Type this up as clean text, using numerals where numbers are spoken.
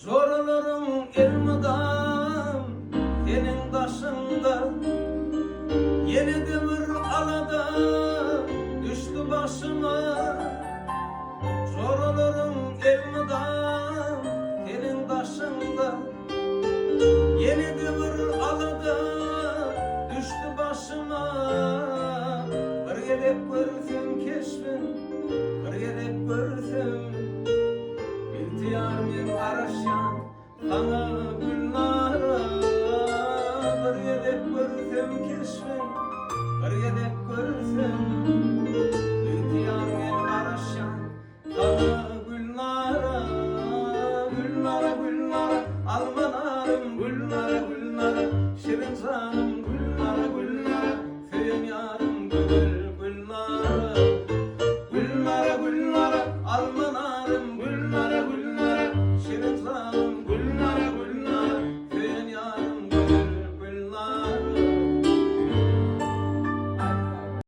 Zorlarım elmadan senin taşında, yeni demir alada düştü başıma. Zorlarım elmadan senin taşında, yeni demir alada düştü başıma. Bir gelip görsem keşfim, bir gelip görsem İhtiyarım araşan sana günlara. Bir gelip görsem keşfim, bir gelip görsem İhtiyarım araşan sana günlara, günlara, günlara.